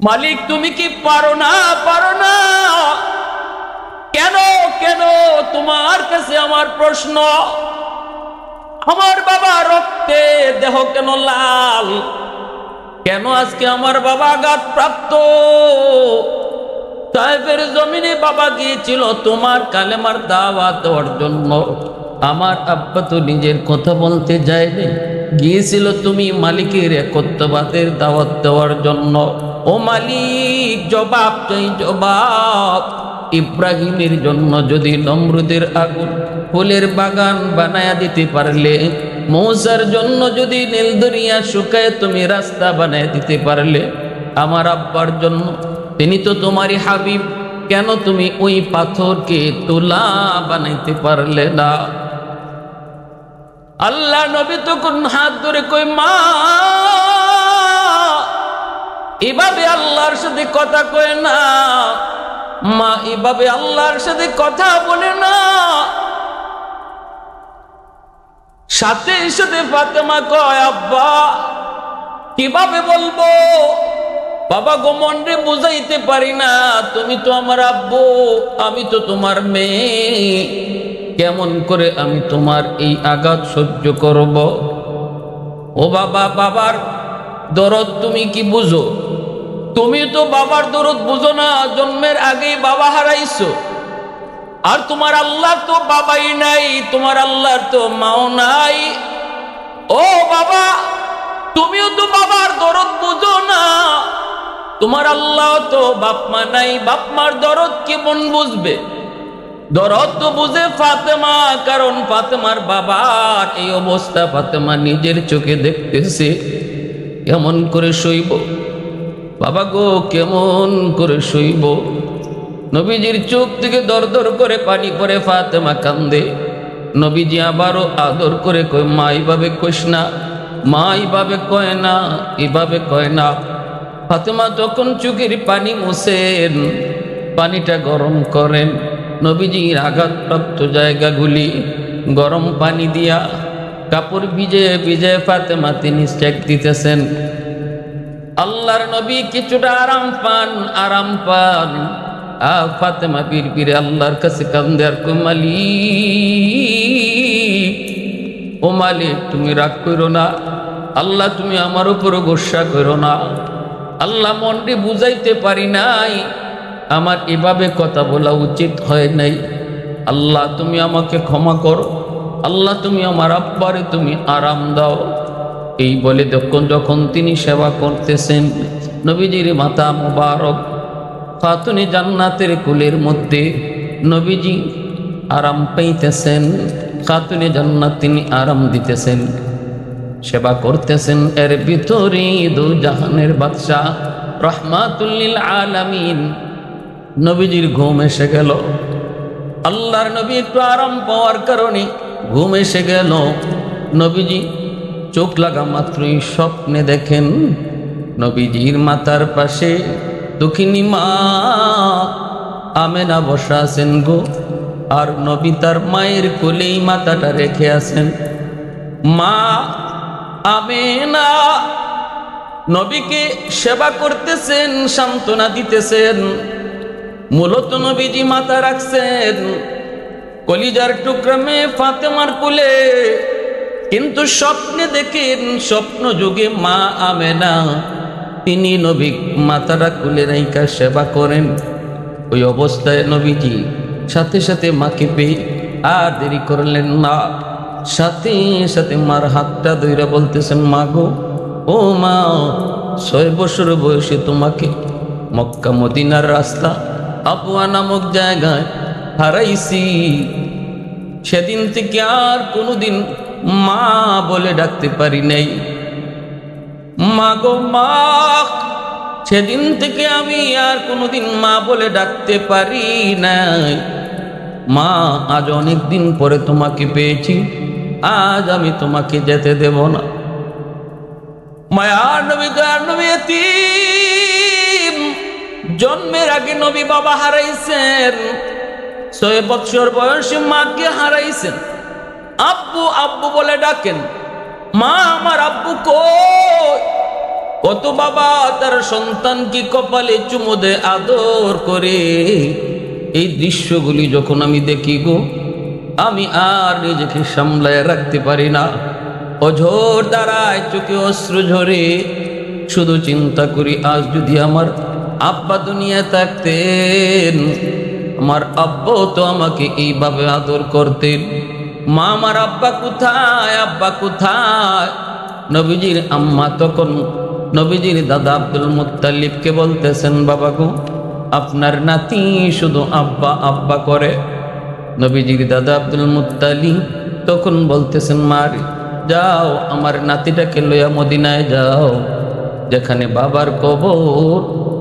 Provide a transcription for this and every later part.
মালিক তুমি কি পারো না? পারো না কেন? কেন? তোমার কাছে আমার প্রশ্ন। আমার বাবা রক্তে দেহ কেন লাল? কেন আজকে আমার বাবা আঘাতপ্রাপ্ত? তায়েফের জমিনে বাবা গিয়েছিল তোমার কালেমার দাওয়াত দেওয়ার জন্য। আমার আব্বা তো নিজের কথা বলতে যায়নি, গিয়েছিল তুমি মালিকের একত্ববাদের দাওয়াত দেওয়ার জন্য। ও মালিক, জবাব চাই, জবাব। ইব্রাহিমের জন্য যদি নমরুদের আগুন ফুলের বাগান বানায়া দিতে পারলে, মূসার জন্য যদি নীল দরিয়া শুকায় তুমি রাস্তা বানায় দিতে পারলে, আমার আব্বার জন্য, তিনি তো তোমারই হাবিব, কেন তুমি ওই পাথরকে তুলা বানাইতে পারলে না? আল্লাহ নবী তখন হাত ধরে কই, মা এভাবে আল্লাহর সাথে কথা কয় না, মা এভাবে আল্লাহর সাথে কথা বলে না। সাথে সাথে ফাতেমা কয়, আব্বা কিভাবে বলবো? বাবা গো, মন রে বুঝাইতে পারি না, তুমি তো আমার আব্বু, আমি তো তোমার মেয়ে, কেমন করে আমি তোমার এই আঘাত সহ্য করব? ও বাবা, বাবার দরদ তুমি কি বুঝো? তুমি তো বাবার দরদ বুঝো না, জন্মের আগেই বাবা হারাইছো। আর তোমার আল্লাহ তো বাবাই নাই, তোমার আল্লাহর তো মাও নাই। ও বাবা, তুমিও তো বাবার দরদ বুঝো না, তোমার আল্লাহ তো বাপ মা নাই, বাপ মার দরদ কেমন বুঝবে? দরদ তো বুঝে ফাতেমা, কারণ ফাতেমার বাবার এই অবস্থা ফাতেমা নিজের চোখে দেখতেছে। কেমন করে সইব বাবা গো, কেমন করে সইব? নবীজির চোখ থেকে দর দর করে পানি পড়ে, ফাতেমা কান্দে। নবীজি আবারও আদর করে কয়, মা এইভাবে কইস না, মা এইভাবে কয় না, এইভাবে কয় না। ফাতেমা তখন চোখের পানি মুছেন, পানিটা গরম করেন, নবীজির আঘাতপ্রাপ্ত জায়গাগুলি গরম পানি দিয়া কাপড় ভিজে ভিজে ফাতেমা তিনি সেক দিতেছেন। আল্লাহর নবী কিছুটা আরাম পান, আরাম পান। ফাতেমা পীর পীরে আল্লাহর কাছে কান্দে আর কই, মালিক, ও মালিক তুমি রাগ করো না, আল্লাহ তুমি আমার উপর গোসা করো না। আল্লাহ মনটি বুঝাইতে পারি নাই, আমার এভাবে কথা বলা উচিত হয় নাই। আল্লাহ তুমি আমাকে ক্ষমা করো, আল্লাহ তুমি আমার আব্বারে তুমি আরাম দাও। এই বলে যখন তিনি সেবা করতেছেন, নবীজির মাতা মুবারক খাতুনে জান্নাতের কুলের মধ্যে নবীজি আরাম পাইতেছেন, খাতুনে জান্নাত তিনি আরাম দিতেছেন, সেবা করতেছেন। এর ভিতরে দু জাহানের বাদশাহ রহমাতুল লিল আলামিন নবীজির ঘুম এসে গেল। আল্লাহর নবী একটু আরাম পাওয়ার কারণে ঘুম এসে গেল। নবীজি চোখ লাগা মাত্রই স্বপ্নে দেখেন নবীজির মাতার পাশে দুঃখিনী মা আমেনা বসা আছেন গো, আর নবী তার মায়ের কোলেই মাথাটা রেখে আছেন। মা আমেনা নবীকে সেবা করতেছেন, সান্ত্বনা দিতেছেন। মূলত নবীজি মাথা রাখছেন কলিজার টুকরা মেয়ে ফাতেমার কোলে, কিন্তু স্বপ্নে দেখেন, স্বপ্ন যুগে মা আমেনা তিনি নবী মাথাটা কোলে রাইখা সেবা করেন। ওই অবস্থায় নবীজি সাথে সাথে মাকে পেয়ে আর দেরি করলেন না, সাথে সাথে মার হাতটা ধইরা বলতেছেন, মা গো, ও মা, 6 বছর বয়সে তোমাকে মক্কা মদিনার রাস্তা আবওয়া নামক জায়গায় হারাইছি। সেদিন থেকে আর কোনোদিন মা বলে ডাকতে পারি নাই। মা গো মা, সেদিন থেকে আমি আর কোনোদিন মা বলে ডাকতে পারি নাই। মা, আজ অনেক দিন পরে তোমাকে পেয়েছি, আজ আমি তোমাকে যেতে দেব না। মায়ার নবী দয়ার নবী এতিম, জন্মের আগে নবী বাবা হারাইছেন, 6 বছর বয়সে মাকে হারাইছেন। আব্বু আব্বু বলে ডাকেন, মা আমার আব্বু কই? কত বাবা তার সন্তানকে কপালে চুমু দেয়, আদর করে। এই দৃশ্যগুলি যখন আমি দেখি গো, আমি আর নিজেকে সামলায় রাখতে পারি না। অঝোর দাঁড়ায়, চোখে অশ্রু ঝরে। শুধু চিন্তা করি, আজ যদি আমার আব্বা দুনিয়ায় থাকতেন, আমার আব্বা তো আমাকে এইভাবে আদর করতেন। মা, আমার আব্বা কোথায়, আব্বা কোথায়? নবীজির আম্মা তখন নবীজির দাদা আব্দুল মুত্তালিবকে বলতেছেন, বাবা গো, আপনার নাতি শুধু আব্বা আব্বা করে। নবীজির দাদা আব্দুল মুত্তালিব তখন বলতেছেন, মার যাও, আমার নাতিটাকে লইয়া মদিনায় যাও, যেখানে বাবার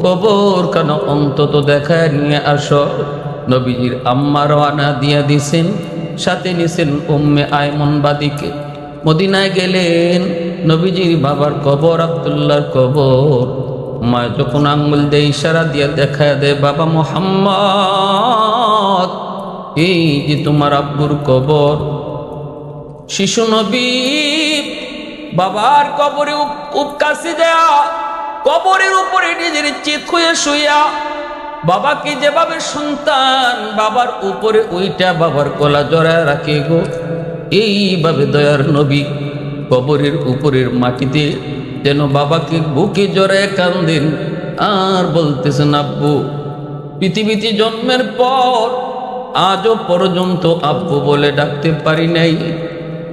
কবর কেন অন্তত দেখায় নিয়ে আসো। নবীজির আম্মা রওনা দিয়া দিছেন, সাথে নিছেন উম্মে আয়মন বাদিকে। মদিনায় গেলেন, নবীজির বাবার কবর, আব্দুল্লাহর কবর। মা যখন আঙ্গুল দিয়ে ইশারা দিয়া দেখায় দেয়, বাবা মুহাম্মদ, এই যে তোমার আব্বুর কবর। শিশু নবী বাবার কবরে উপকাশি দেয়া, কবরের উপরে নিজের চিত হয়ে শুইয়া, বাবাকে যেভাবে সন্তান বাবার উপরে ওইটা বাবার গলা জড়ায় রাখে গো, এইভাবে দয়ার নবী কবরের উপরের মাটিতে যেন বাবাকে বুকে জড়ায় কান্দেন আর বলতেছেন, আব্বু, পৃথিবীতে জন্মের পর আজও পর্যন্ত আব্বু বলে ডাকতে পারি নাই।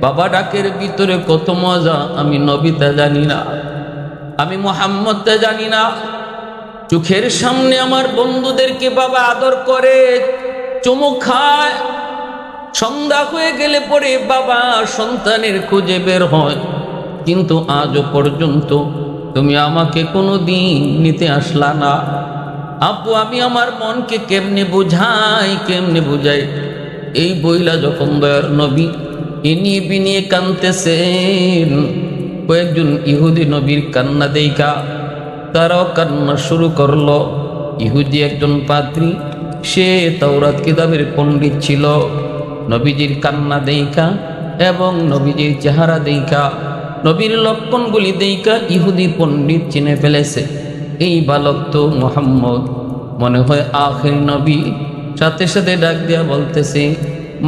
বাবা ডাকের ভিতরে কত মজা আমি নবীতা জানি না, আমি মুহাম্মদটা জানি না। চোখের সামনে আমার বন্ধুদেরকে বাবা আদর করে, চুমু খায়। সন্ধ্যা হয়ে গেলে পরে বাবা সন্তানের খুঁজে বের হয়, কিন্তু আজও পর্যন্ত তুমি আমাকে কোনো দিন নিতে আসলা না। আব্বু, আমি আমার মনকে কেমনে বুঝাই। এই বইলা যখন দয়ার নবী ইনিয়ে বিনিয়ে কাঁদতেছেন, কয়েকজন ইহুদি নবীর কান্না দেইখা তারাও কান্না শুরু করলো। ইহুদি একজন পাদ্রী, সে তাওরাত কিতাবের পণ্ডিত ছিল। নবীজির কান্না দেইখা এবং নবীজির চেহারা দেইখা, নবীর লক্ষণগুলি দেইখা ইহুদি পণ্ডিত চিনে ফেলেছে, এই বালক তো মুহাম্মদ, মনে হয় আখেরি নবী। সাথে সাথে ডাক দিয়া বলতেছে,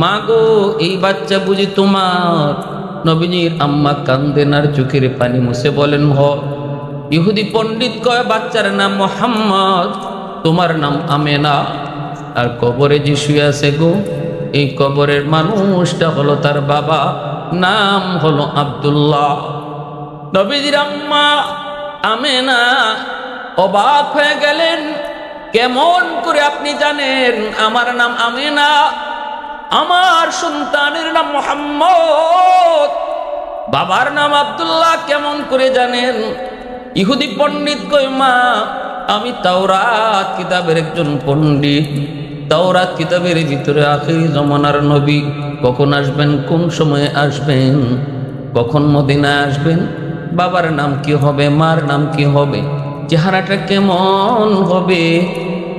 মা গো, এই বাচ্চা বুঝি তোমার? নবীজির আম্মা কান্দেন আর চোখের পানি মুছে বলেন, হ। ইহুদি পণ্ডিত কয়, বাচ্চার নাম মুহাম্মদ, তোমার নাম আমেনা। আর কবরে যে শুয়ে আছে গো, এই কবরের মানুষটা হলো তার বাবা, নাম হলো আব্দুল্লাহ। নবীজির আম্মা আমেনা অবাক হয়ে গেলেন, কেমন করে আপনি জানেন আমার নাম আমেনা, আমার সন্তানের নাম মুহাম্মদ, বাবার নাম আব্দুল্লাহ কেমন করে জানেন? ইহুদি পণ্ডিত কই, মা, আমি তাওরাত কিতাবের একজন পণ্ডিত। তাওরাত কিতাবের ভিতরে আখিরি জমানার নবী কখন আসবেন, কোন সময়ে আসবেন, কখন মদিনায় আসবেন, বাবার নাম কি হবে, মার নাম কি হবে, চেহারাটা কেমন হবে,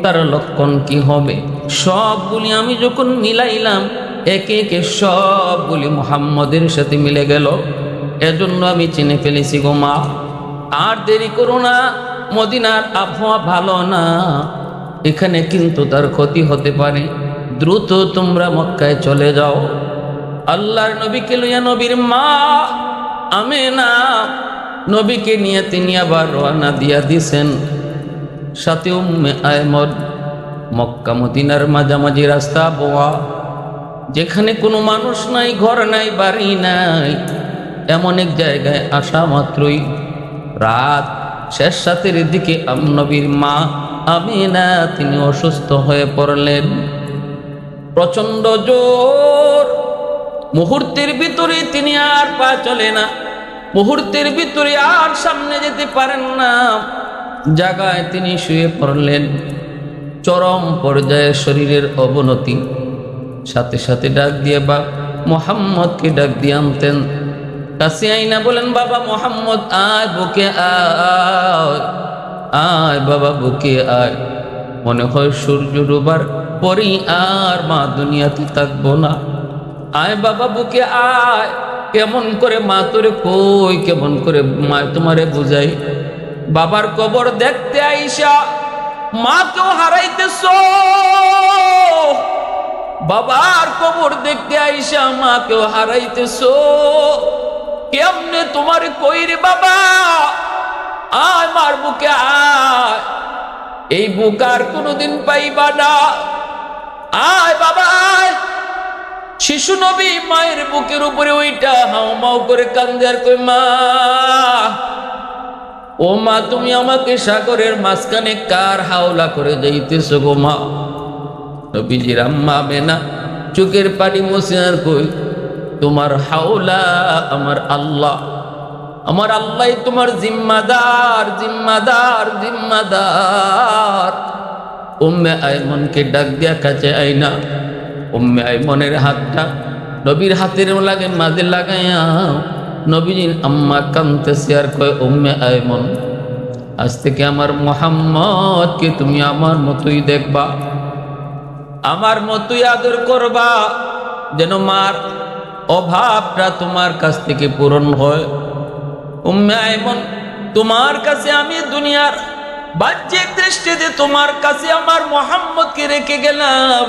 তার লক্ষণ কি হবে, সবগুলি আমি যখন মিলাইলাম, একে একে সবগুলি মুহাম্মদের সাথে মিলে গেল। এজন্য আমি চিনে ফেলেছি গো মা, আর দেরি করো না, মদিনার আবহাওয়া ভালো না, এখানে কিন্তু তার ক্ষতি হতে পারে, দ্রুত তোমরা মক্কায় চলে যাও। আল্লাহর নবীকে লইয়া নবীর মা আমেনা নবীকে নিয়ে তিনি আবার রওনা দিয়া দিছেন, সাথে উম্মে আয়মন। মক্কা মদিনার মাঝামাঝি রাস্তা বোয়া, যেখানে কোনো মানুষ নাই, ঘর নাই, বাড়ি নাই, এমন এক জায়গায় আসা মাত্রই রাত শেষ রাতের দিকে নবীর মা আমিনা তিনি অসুস্থ হয়ে পড়লেন। প্রচন্ড জোর, মুহূর্তের ভিতরে তিনি আর পা চলে না, মুহূর্তের ভিতরে আর সামনে যেতে পারেন না, জায়গায় তিনি শুয়ে পড়লেন। চরম পর্যায়ে শরীরের অবনতি, সাথে সাথে ডাক দিয়ে বা মুহাম্মদকে ডাক দিয়ে আনতেন। কাছে আইনা বলেন, বাবা মুহাম্মদ আয়, বুকে আয়, আয় বাবা বুকে আয়। মনে হয় সূর্য ডোবার পরই আর মা দুনিয়াতে থাকবো না, আয় বাবা বুকে আয়। কেমন করে মা তোরে কই, কেমন করে মা তোমারে বুঝাই, বাবার কবর দেখতে আইসা মাকেও হারাইতেছ, বাবার কবর দেখতে আইসা মাকেও হারাইতেছ। কেমনে তোমার কইরে বাবা, আয় মার বুকে আয়, এই বুক আর কোনোদিন পাইবা না, আয় বাবা আয়। শিশু নবী মায়ের বুকের উপরে ওইটা হাও মাও করে কান্দে আর কই, মা ও মা, তুমি আমাকে সাগরের মাঝখানে কার হাওলা করে যাইতেছো গো মা। নবীজির আম্মা আমেনা চোখের পানি মুছে আর কই, তোমার হাওলা আমার আল্লাহ, আমার আল্লাহ তোমার জিম্মাদার জিম্মাদার জিম্মাদার। উম্মে আইমনকে ডাক দিয়া কাছে আইনা উম্মে আইমনের হাতটা নবীর হাতের লাগে মাঝে লাগাইয়া নবীজির আম্মা কাঁদতেছে আর কয়, উম্মে আইমন, আজ থেকে আমার মুহাম্মদকে তুমি আমার মতোই দেখবা, আমার মতোই আদর করবা, যেন মার অভাবটা তোমার কাছ থেকে পূরণ হয়। উম্মে আইমন, তোমার কাছে আমি দুনিয়ার বাহ্যিক দৃষ্টিতে তোমার কাছে আমার মুহাম্মদকে রেখে গেলাম।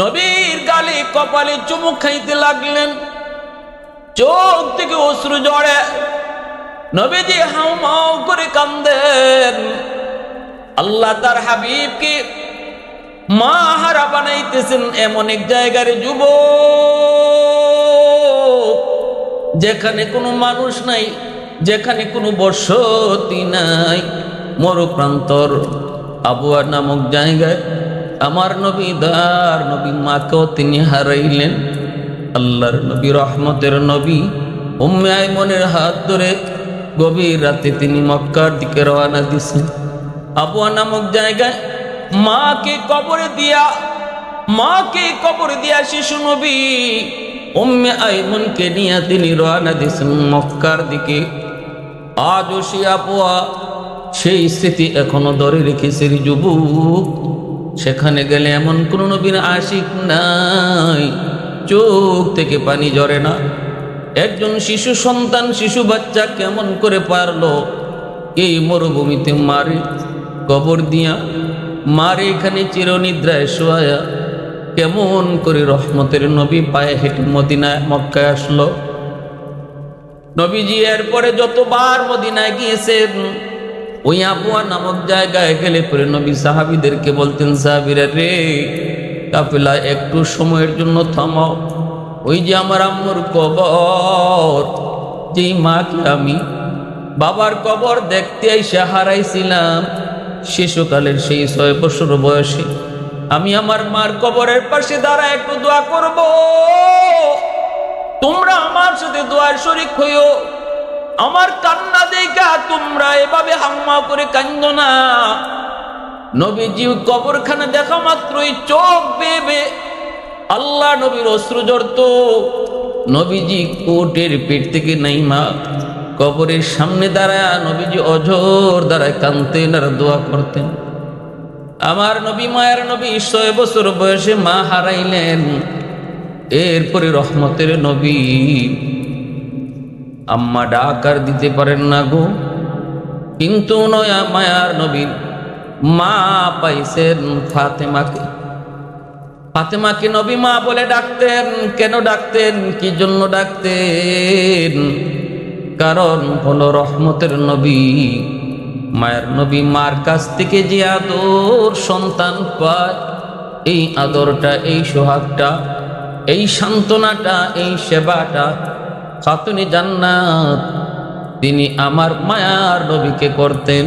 নবীর গালে কপালে চুমুক খাইতে লাগলেন, চোখ থেকে অশ্রু ঝরে, নবীজি হাউমাউ করে কান্দেন। আল্লাহ তার হাবিবকে মা হারা বানাইতেছেন এমন এক জায়গার যুবক যেখানে কোনো মানুষ নাই, যেখানে কোনো বসতি নাই, মরুপ্রান্তর আবুয়া নামক জায়গায় আমার নবী দার নবী মাকেও তিনি হারাইলেন। আল্লাহর নবী রহমতের নবী উম্মে আইমনের হাত ধরে গভীর রাতে তিনি মক্কার দিকে রওনা দিয়েছেন। আবুয়া নামক জায়গায় মাকে কবরে দিয়া শিশু নবী উম্মে আইমনকে নিয়ে তিনি রওনা দিয়েছেন মক্কার দিকে। আজও সে আবুয়া সেই স্মৃতি এখনো ধরে রেখেছে যুবক। সেখানে গেলে এমন কোন নবীর আশিক নাই, চোখ থেকে পানি ঝরে না। একজন শিশু সন্তান, শিশু বাচ্চা কেমন করে পারলো এই মরুভূমিতে মারে কবর দিয়া, মারে এখানে চিরনিদ্রায় শোয়া, কেমন করে রহমতের নবী পায়ে হেঁটে মদিনায় মক্কায় আসলো। নবীজি এরপরে যতবার মদিনায় গিয়েছেন ওই আবুয়া নামক জায়গায় গেলে পরে নবী সাহাবীদেরকে বলতেন, সাহাবীরা রে, কাফেলা একটু সময়ের জন্য থামাও, ওই যে আমার আম্মুর কবর, যেই মাকে আমি বাবার কবর দেখতে এসে হারাইছিলাম শিশুকালের সেই 6 বছর বয়সে, আমি আমার মার কবরের পাশে দাঁড়ায় একটু দোয়া করব, তোমরা আমার সাথে দোয়ার শরীক হইও। আমার কান্না দেখা তোমরা এভাবে হাম্মা করে কান্দো না। নবীজি কবরখানা দেখা মাত্রই চোখ বেবে আল্লাহ নবীর অশ্রু ঝরত। নবীজি কোটের পেট থেকে নাইমা কবরের সামনে দাঁড়ায় নবীজি অঝোর দাঁড়ায় কাঁদতেন আর দোয়া করতেন। আমার নবী মায়ের নবী 6 বছর বয়সে মা হারাইলেন। এরপরে রহমতের নবী আম্মা ডাকার দিতে পারেন না গো, কিন্তু নয়া মায়ার নবীর মা পাইছেন ফাতেমাকে। ফাতেমাকে নবী মা বলে ডাকতেন। কেন ডাকতেন, কি জন্য ডাকতেন? কারণ হলো রহমতের নবী মায়ের নবী মার কাছ থেকে যে আদর সন্তান পায়, এই আদরটা, এই সোহাগটা, এই সান্ত্বনাটা, এই সেবাটা খাতুনে জান্নাত তিনি আমার মায়ার নবীকে করতেন।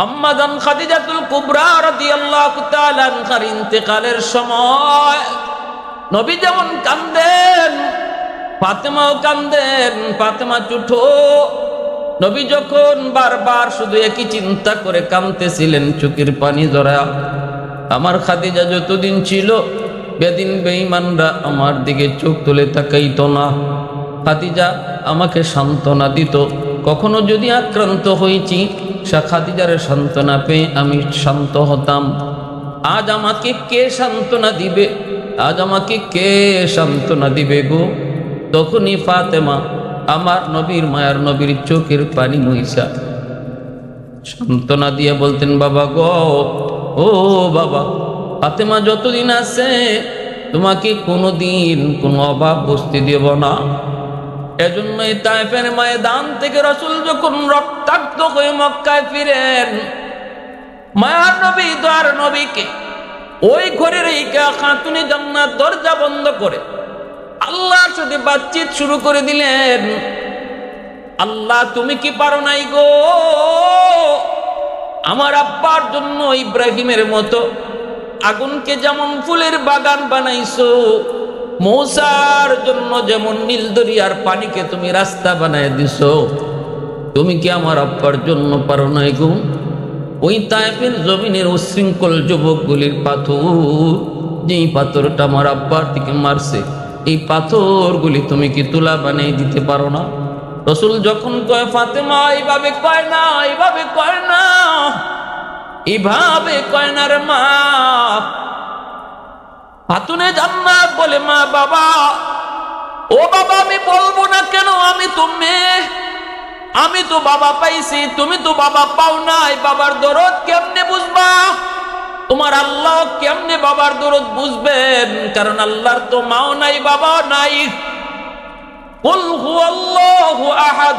আম্মা জান খাদিজাতুল কুবরা রাদিয়াল্লাহু তাআলা আনহার ইন্তেকালের সময় নবী যেমন কাঁদেন, ফাতেমাও কাঁদেন। ফাতেমা চুঠো নবী যখন বারবার শুধু একই চিন্তা করে কাঁদতেছিলেন, চোখের পানি ঝরা, আমার খাদিজা যতদিন ছিল বেদিন বেঈমানরা আমার দিকে চোখ তুলে তাকাইতো না। খাদিজা আমাকে সান্ত্বনা দিত। কখনো যদি আক্রান্ত হয়েছি, খাদিজার সান্ত্বনা পেয়ে আমি শান্ত হতাম। আজ আমাকে কে সান্ত্বনা দিবে? আজ আমাকে কে সান্ত্বনা দিবে গো? তখনই ফাতেমা আমার নবীর মায়ার নবীর চোখের পানি মুইসা সান্ত্বনা দিয়ে বলতেন, বাবা গো, ও বাবা, ফাতেমা যতদিন আছে তোমাকে কোনোদিন কোনো অভাব বসতে দেব না। এজন্যই তায়েফের ময়দান থেকে রাসূল যখন রক্তাক্ত হয়ে মক্কায় ফিরেন, মায়ার নবী দয়ার নবীকে ওই ঘরে রেখে খাতুনে জান্নাত দরজা বন্ধ করে আল্লাহর সাথে বাতচিত শুরু করে দিলেন। আল্লাহ, তুমি কি পারো নাই গো আমার আব্বার জন্য ইব্রাহিমের মতো আগুনকে যেমন ফুলের বাগান বানাইছো, মূসার জন্য যেমন নীল দরিয়ার পানিকে তুমি রাস্তা বানায় দিছো, তুমি কি আমার আব্বার জন্য পারো নাই গো? ওই তায়েফের জমিনের উশৃঙ্খল যুবকগুলির পাথর, যেই পাথরটা আমার আব্বার দিকে মারছে, এই পাথরগুলি তুমি কি তুলা বানিয়ে দিতে পারো না? রাসূল যখন কয়, ফাতেমা এইভাবে কয় না, এইভাবে কয় না, এইভাবে কয় না রে মা। খাতুনে জান্নাত বলে, মা বাবা, ও বাবা, আমি বলবো না কেন? আমি তো মেয়ে, আমি তো বাবা পাইছি, তুমি তো বাবা পাও নাই। বাবার দরদ কেমনে বুঝবা? তোমার আল্লাহ কেমনে বাবার দরদ বুঝবেন? কারণ আল্লাহর তো মাও নাই, বাবাও নাই। কুল হুয়াল্লাহু আহাদ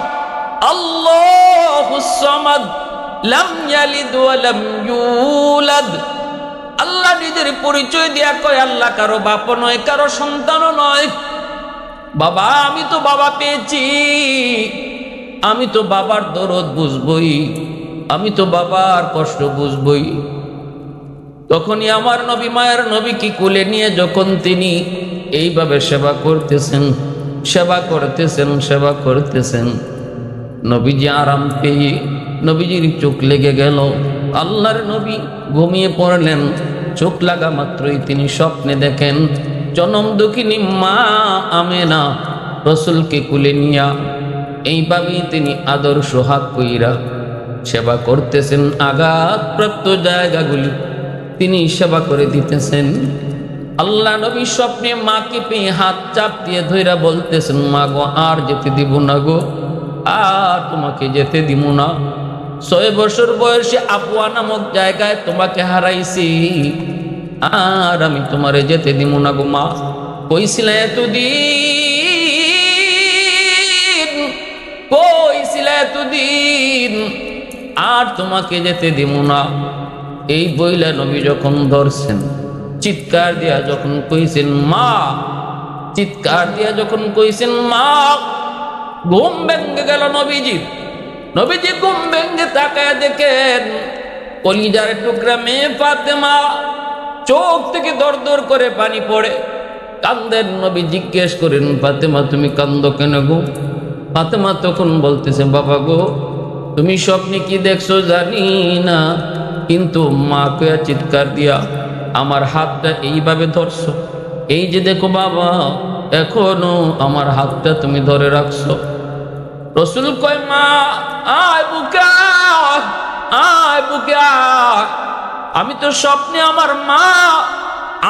আল্লাহুস সামাদ লাম ইয়ালিদ ওয়া লাম ইউলাদ। আল্লাহ নিজের পরিচয় দিয়া কয়, আল্লাহ কারো বাপ নয়, কারো সন্তানও নয়। বাবা, আমি তো বাবা পেয়েছি, আমি তো বাবার দরদ বুঝবই, আমি তো বাবার কষ্ট বুঝবই। তখনই আমার নবী মায়ের নবীকে কোলে নিয়ে যখন তিনি এইভাবে সেবা করতেছেন, সেবা করতেছেন, সেবা করতেছেন, নবীজি আরাম পেয়ে নবীজির চোখ লেগে গেল। আল্লাহর নবী ঘুমিয়ে পড়লেন। চোখ লাগা মাত্রই তিনি স্বপ্নে দেখেন জনম দুঃখিনী মা আমেনা রাসূলকে কোলে নিয়া এইভাবেই তিনি আদর সোহাগ কইরা সেবা করতেছেন। আঘাতপ্রাপ্ত জায়গাগুলি তিনি সেবা করে দিতেছেন। আল্লাহ নবী স্বপ্নে মাকে পেয়ে হাত চাপ দিয়ে ধইরা বলতেছেন, মা গো, আর যেতে দিব না গো, আর তোমাকে যেতে দিব না। 6 বছর বয়সে আপুয়া নামক জায়গায় তোমাকে হারাইছি, আর আমি তোমারে যেতে দিব না গো মা। কইছিলা এতদিন, কইছিলা এতদিন, আর তোমাকে যেতে দিব না। এই বইলা নবী যখন ধরছেন, চিৎকার দিয়া যখন কইছেন মা, চিৎকার দিয়া যখন কইছেন মা, ঘুম ভেঙে গেল নবীজির। নবীজি ঘুম ভেঙে তাকায় দেখেন কলিজার টুকরা মেয়ে ফাতেমা, চোখ থেকে দর দর করে পানি পড়ে, কান্দেন। নবী জিজ্ঞেস করেন, ফাতেমা তুমি কান্দো কেন গো? ফাতেমা তখন বলতেছে, বাবা গো, তুমি স্বপ্নে কি দেখছো জানি না, কিন্তু মা কয়া চিৎকার দিয়া আমার হাতটা এইভাবে ধরছো, এই যে দেখো বাবা, এখনো আমার হাতটা তুমি ধরে রাখছো। রাসূল কয়, মা আয় বুকে আয়, আয় বুকে আয়। আমি তো স্বপ্নে আমার মা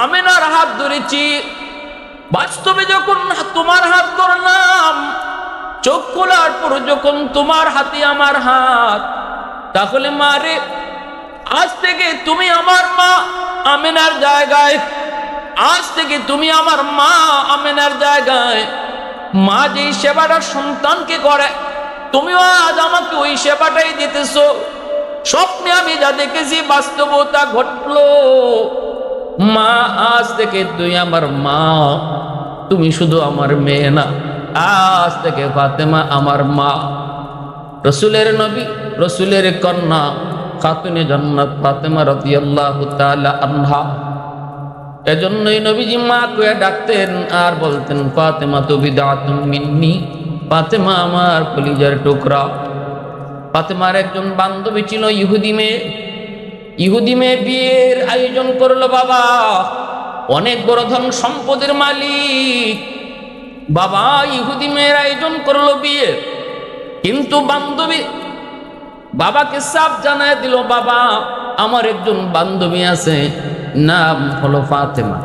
আমেনার হাত ধরেছি, বাস্তবে যখন তোমার হাত ধরলাম, চোখ খোলার পর যখন তোমার হাতে আমার হাত, তাহলে মা রে, আজ থেকে তুমি আমার মা আমেনার জায়গায়, আজ থেকে তুমি আমার মা আমেনার জায়গায়। মা যেই সেবাটা সন্তানকে করে, তুমিও আজ আমাকে ওই সেবাটাই দিতেছো। স্বপ্নে আমি যা দেখেছি বাস্তবতা ঘটলো। মা, আজ থেকে তুই আমার মা, তুমি শুধু আমার মেয়ে না, আজ থেকে ফাতেমা আমার মা। রাসূলের নবী, রাসূলের কন্যা খাতুনে জান্নাত ফাতেমা রাদিয়াল্লাহু তাআলা আনহা। এজন্যই নবীজি মা কয়ে ডাকতেন আর বলতেন, ফাতেমা তু বিদআতুম মিন্নি, ফাতেমা আমার কলিজার টুকরা। ফাতেমার একজন বান্ধবী ছিল ইহুদি মেয়ে। ইহুদি মেয়ে বিয়ের আয়োজন করলো বাবা, অনেক বড় ধন সম্পদের মালিক বাবা। ইহুদি মেয়ের আয়োজন করলো বিয়ে, কিন্তু বান্ধবী বাবাকে সাফ জানায় দিল, বাবা আমার একজন বান্ধবী আছে, নাম হলো ফাতেমা।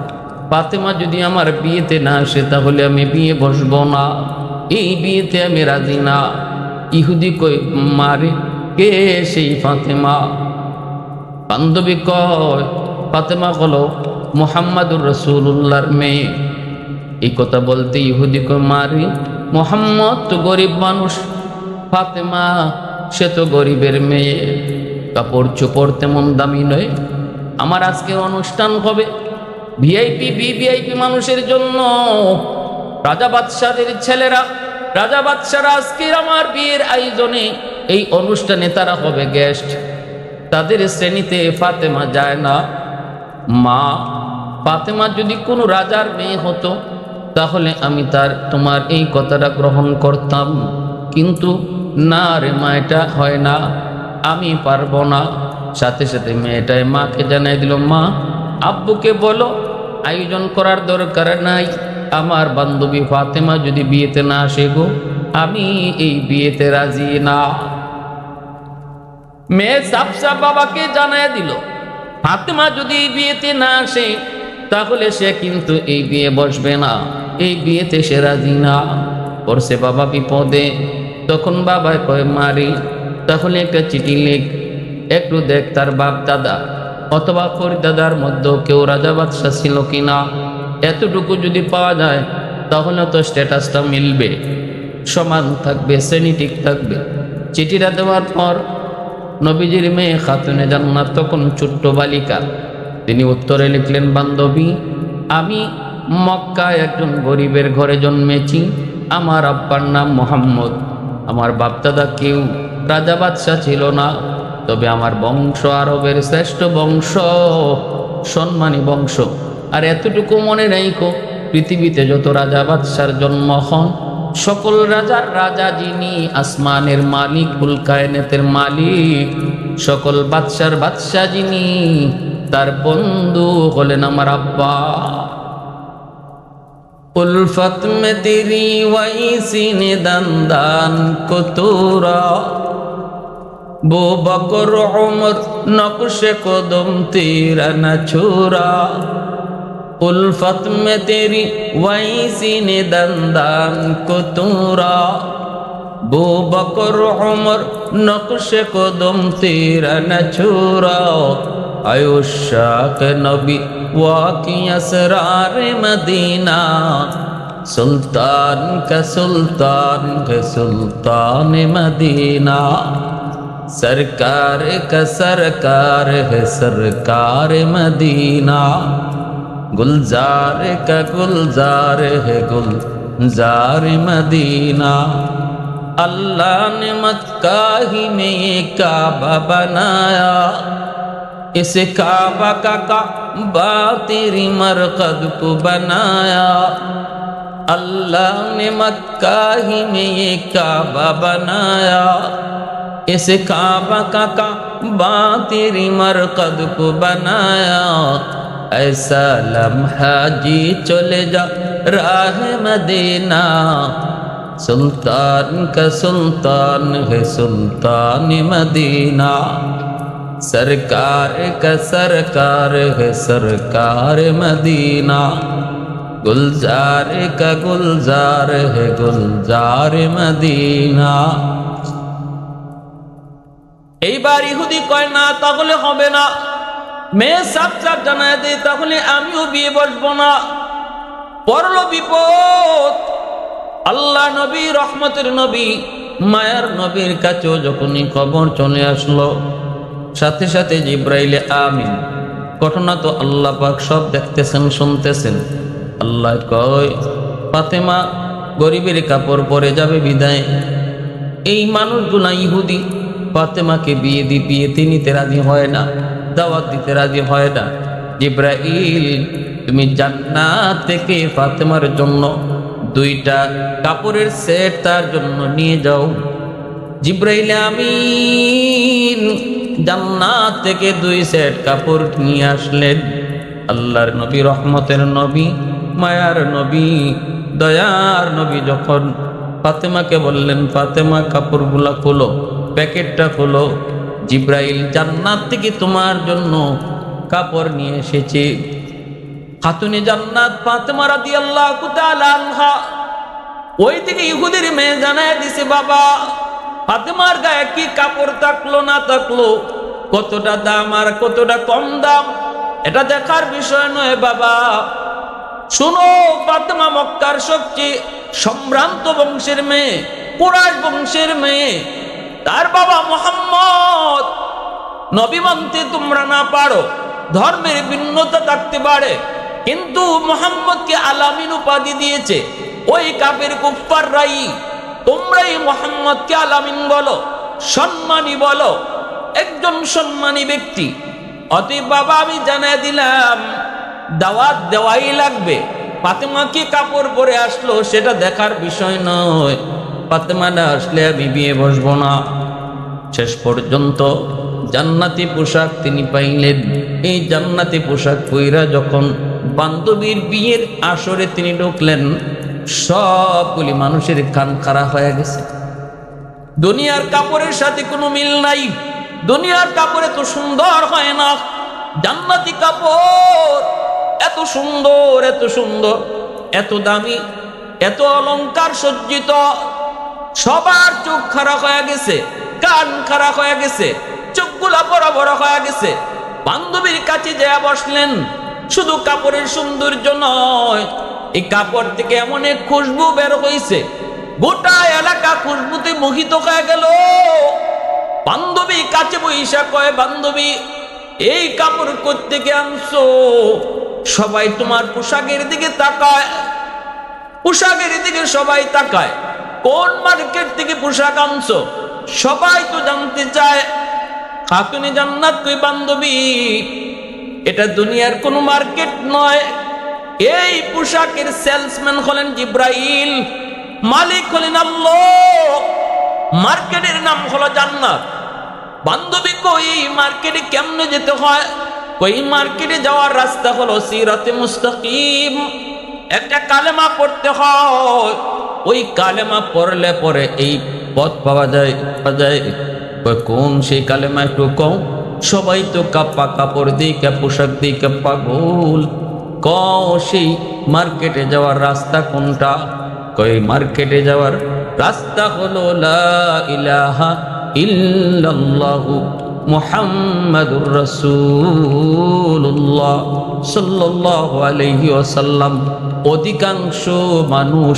ফাতেমা যদি আমার বিয়েতে না আসে তাহলে আমি বিয়ে বসবো না। এই বিয়েতে আমি রাজি না। ইহুদি কই মারে, কে সেই ফাতেমা? বান্ধবী কয় ফাতেমা হলো মুহাম্মাদুর রাসূলুল্লাহর মেয়ে। এই কথা বলতে ইহুদি কয় মারে, মুহাম্মদ তো গরিব মানুষ, ফাতেমা সে তো গরিবের মেয়ে, কাপড় চোপড় তেমন দামি নয়। আমার আজকের অনুষ্ঠান হবে ভিআইপি ভিভিআইপি মানুষের জন্য। রাজা বাদশাদের ছেলেরা, রাজা বাদশারা আজকের আমার বিয়ের আয়োজনে এই অনুষ্ঠানে তারা হবে গেস্ট। তাদের শ্রেণীতে ফাতেমা যায় না। মা, ফাতেমা যদি কোনো রাজার মেয়ে হতো তাহলে আমি তোমার এই কথাটা গ্রহণ করতাম, কিন্তু না রে মা, এটা হয় না, আমি পারবো না। সাথে সাথে মেয়েটাই মাকে জানাই দিল, মা আব্বুকে বলো আয়োজন করার দরকার নাই, আমার বান্ধবী ফাতেমা যদি বিয়েতে না আসে গো, আমি এই বিয়েতে রাজি না। মেয়ে সাফ সাফ বাবাকে জানাই দিল, ফাতেমা যদি এই বিয়েতে না আসে তাহলে সে কিন্তু এই বিয়ে বসবে না, এই বিয়েতে সে রাজি না। পড়ছে বাবা বিপদে। তখন বাবা কয় মারি, তাহলে একটা চিঠি লিখ, একটু দেখ তার বাপ দাদা অথবা ফরিদাদার মধ্যে কেউ রাজা বাদশা ছিল কিনা। এতটুকু যদি পাওয়া যায় তাহলে তো স্ট্যাটাসটা মিলবে, সমান থাকবে, শ্রেণী ঠিক থাকবে। চিঠিটা দেওয়ার পর নবীজির মেয়ে খাতুনে জান্নাত তখন ছোট্ট বালিকা, তিনি উত্তরে লিখলেন, বান্ধবী আমি মক্কায় একজন গরিবের ঘরে জন্মেছি, আমার আব্বার নাম মোহাম্মদ, আমার বাপদাদা কেউ রাজা বাদশাহ ছিল না, তবে আমার বংশ আরবের শ্রেষ্ঠ বংশ, সম্মানী বংশ। আর এতটুকু মনে রাখো, পৃথিবীতে যত রাজা বাদশার জন্ম হন সকল রাজার রাজা যিনি, আসমানের মালিক, কুল কায়নাতের মালিক, সকল বাদশার বাদশাহ যিনি, তার বন্ধু হলেন আমার আব্বা। উলফত মে তেরি ওয়াইসি নে দান কো তোরা, বো বকর উমর নকশে কদম তেরা না ছোরা। उल्फत में तेरी वैसी ने दंदान को तोरा, बो बकर उमर नक्श कदम तेरा न छोरा। आयुशाक नबी वाकी असरार मदीना, सुल्तान का सुल्तान है सुल्तान मदीना, सरकार का सरकार है सरकार मदीना, गुलजार का गुलजार है गुलजार मदीना। अल्लाह ने मक्का ही में ये काबा बनाया, इस काबा का काबा तेरी मरकद को बनाया। अल्लाह ने मक्का ही में ये काबा बनाया, इस काबा का काबा तेरी मरकद को बनाया। ऐसा लम्हा जी चले जा राह मदीना, सुल्तान का सुल्तान है सुल्तान मदीना, सरकार का सरकार है सरकार मदीना, गुलजार का गुलजार है गुलजार मदीना। এইবার ইহুদি কয় না, তাহলে হবে না। মেয়ে সাপ সাপ জানায় দেয়, তাহলে আমিও বিয়ে বসবো না। পড়ল বিপদ। আল্লাহ নবী, রহমতের নবী, মায়ার নবীর কাছেও যখনই খবর চলে আসলো, সাথে সাথে জিব্রাইলে আমিন। ঘটনা তো আল্লাহ পাক সব দেখতেছেন, শুনতেছেন। আল্লাহ কয়, ফাতেমা গরিবের কাপড় পরে যাবে বিদায়। এই মানুষগুলা ইহুদি ফাতেমাকে বিয়েতে নিতে রাজি হয় না, দাওয়াত দিতে রাজি হয় না। জিব্রাইল, তুমি জান্নাত থেকে ফাতেমার জন্য 2টা কাপড়ের সেট তার জন্য নিয়ে যাও। জিব্রাইল আমিন জান্নাত থেকে 2 সেট কাপড় নিয়ে আসলেন। আল্লাহর নবী, রহমতের নবী, মায়ার নবী, দয়ার নবী যখন ফাতেমাকে বললেন, ফাতেমা কাপড়গুলা খোলো, প্যাকেটটা খোলো, জিব্রাইল জান্নাত থেকে তোমার জন্য কাপড় নিয়ে এসেছে। খাতুনে জান্নাত ফাতেমা রাদিয়াল্লাহু তাআলা আনহা ওই থেকে ইহুদির মেয়ে জানায় দিছে, বাবা ফাতেমার গায়ে কি কাপড় থাকলো না থাকলো, কতটা দাম আর কতটা কম দাম, এটা দেখার বিষয় নয় বাবা। শুনো, ফাতেমা মক্কার সবচেয়ে সম্ভ্রান্ত বংশের মেয়ে, কুরাইশ বংশের মেয়ে। তার বাবা মুহাম্মদ। নবী মানতে তোমরা না পারো, ধর্মের ভিন্নতা থাকতে পারে, কিন্তু মুহাম্মদকে আলামিন উপাধি দিয়েছে ওই কাফের কুফফাররাই। তোমরাই মুহাম্মদকে আলামিন বলো, সম্মানী বলো, একজন সম্মানী ব্যক্তি। অতএব বাবা আমি জানাই দিলাম, দাওয়াত দেওয়াই লাগবে। ফাতেমা কি কাপড় পরে আসলো সেটা দেখার বিষয় নয়, ফাতেমা না আসলে আমি বিয়ে বসবো না। শেষ পর্যন্ত জান্নাতি পোশাক তিনি পাইলেন। এই জান্নাতি পোশাক পইরা যখন বান্ধবীর বিয়ের আসরে তিনি ঢুকলেন, সবগুলি মানুষের কান খাড়া হয়ে গেছে। দুনিয়ার কাপড়ের সাথে কোনো মিল নাই, দুনিয়ার কাপড় এত সুন্দর হয় না। জান্নাতি কাপড় এত সুন্দর, এত সুন্দর, এত দামি, এত অলংকার সজ্জিত, সবার চোখ খারাপ হয়ে গেছে, কান খারাপ হয়ে গেছে, চোখগুলা বড় বড় হয়ে গেছে। বান্ধবীর কাছে যা বসলেন, শুধু কাপড়ের সৌন্দর্য নয়, এই কাপড় থেকে এমন এক খুশবু বের হয়েছে, গোটা এলাকা খুশবুতে মোহিত হয়ে গেল। বান্ধবী কাছে বইসা কয়, বান্ধবী এই কাপড় কোত্থেকে আনছো? সবাই তোমার পোশাকের দিকে তাকায়, পোশাকের দিকে সবাই তাকায়। কোন মার্কেট থেকে পোশাক আনছো সবাই তো জানতে চায়। খাতুনে জান্নাত কই, বান্ধবী এটা দুনিয়ার কোন মার্কেট নয়, এই পোশাকের সেলসম্যান হলেন জিব্রাইল, মালিক হলেন আল্লাহ, মার্কেটের নাম হলো জান্নাত। বান্ধবী কই এই মার্কেটে কেমনে যেতে হয়? কই মার্কেটে যাওয়ার রাস্তা হলো সিরাতে মুস্তাকিম, একটা কালেমা পড়তে হয়, ওই কালেমা পড়লে পরে এই পথ পাওয়া যায়। কোন সেই কালেমা একটু কম? সবাই তো কাপ্পা কাপড় দিকে, পোশাক দিকে পাগল। সেই মার্কেটে যাওয়ার রাস্তা কোনটা? কই মার্কেটে যাওয়ার রাস্তা হলো লা ইলাহা ইল্লাল্লাহু মুহাম্মাদুর রাসূলুল্লাহ সাল্লাল্লাহু আলাইহি ওয়াসাল্লাম। অধিকাংশ মানুষ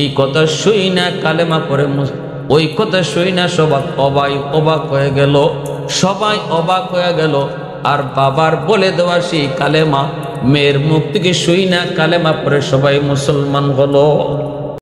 এই কথা শুই না, কালেমা পড়ে ওই কথা শুই না, সবাই অবাক হয়ে গেল, সবাই অবাক হয়ে গেল। আর বাবার বলে দেওয়া সেই কালেমা মেয়ের মুখ থেকে শুই না, কালেমা পড়ে সবাই মুসলমান হলো।